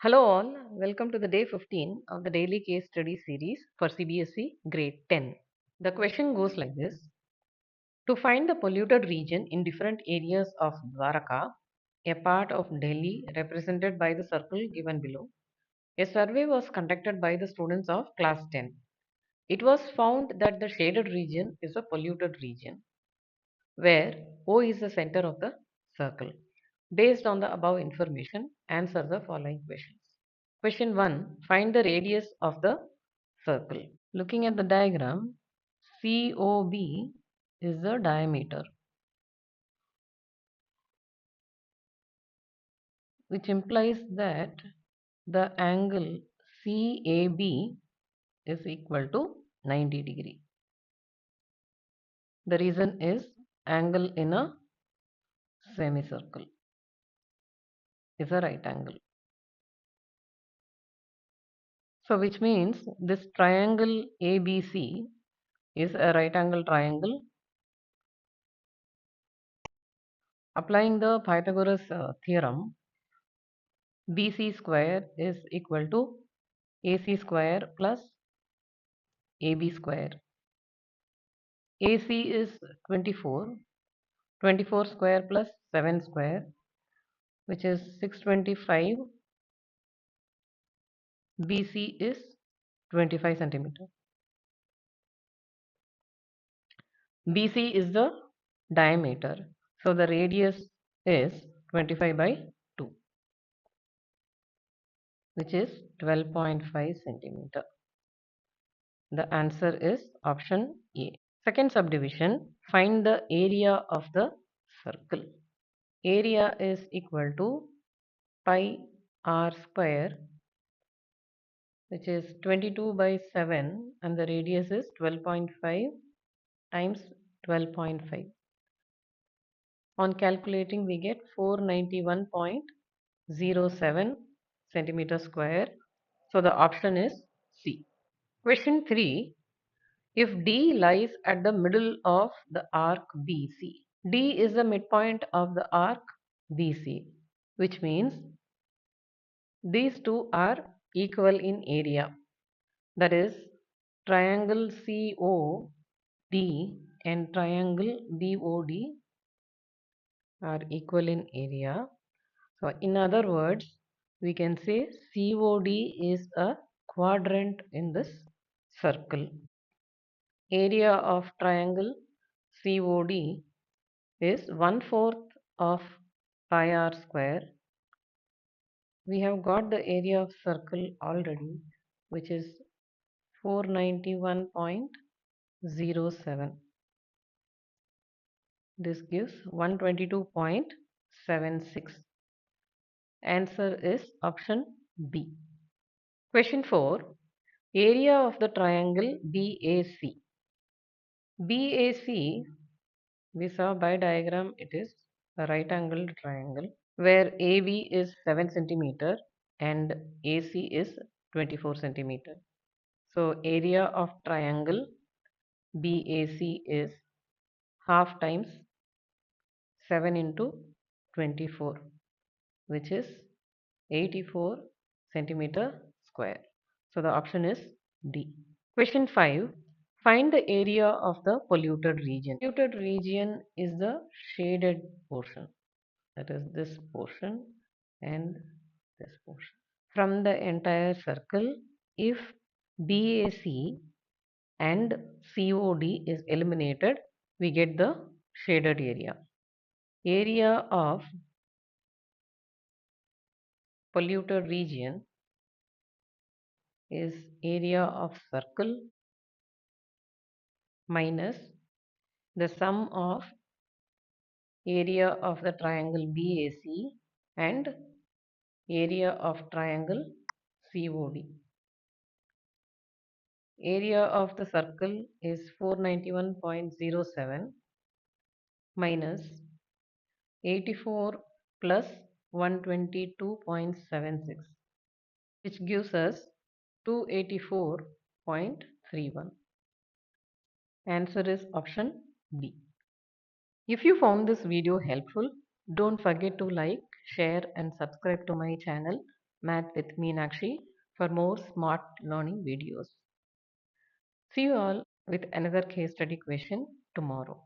Hello all, welcome to the day 15 of the daily case study series for CBSE grade 10. The question goes like this. To find the polluted region in different areas of Dwaraka, a part of Delhi represented by the circle given below, a survey was conducted by the students of class 10. It was found that the shaded region is a polluted region where O is the center of the circle. Based on the above information, answer the following questions. Question 1. Find the radius of the circle. Looking at the diagram, COB is the diameter, which implies that the angle CAB is equal to 90 degree. The reason is angle in a semicircle is a right angle. So which means this triangle ABC is a right angle triangle. Applying the Pythagoras theorem, BC square is equal to AC square plus AB square. AC is 24, 24 square plus 7 square, which is 625. BC is 25 centimeter. BC is the diameter, so the radius is 25 by 2, which is 12.5 centimeter. The answer is option A. Second subdivision, find the area of the circle. Area is equal to pi r square, which is 22 by 7, and the radius is 12.5 times 12.5. On calculating, we get 491.07 centimeter square. So the option is C. Question 3. If D lies at the middle of the arc BC, D is the midpoint of the arc BC, which means these two are equal in area. That is, triangle COD and triangle BOD are equal in area. So in other words, we can say COD is a quadrant in this circle. Area of triangle COD is 1/4 of pi r square. We have got the area of circle already, which is 491.07. This gives 122.76. Answer is option B. Question 4. Area of the triangle BAC. BAC, we saw by diagram, it is a right angled triangle where AB is 7 centimeter and AC is 24 centimeter. So area of triangle BAC is half times 7 into 24, which is 84 centimeter square. So the option is D. Question 5. Find the area of the polluted region. Polluted region is the shaded portion. That is this portion and this portion. From the entire circle, if BAC and COD is eliminated, we get the shaded area. Area of polluted region is area of circle minus the sum of area of the triangle BAC and area of triangle COD. Area of the circle is 491.07 minus 84 plus 122.76, which gives us 284.31. Answer is option B. If you found this video helpful, don't forget to like, share and subscribe to my channel Math with Meenakshi for more smart learning videos. See you all with another case study question tomorrow.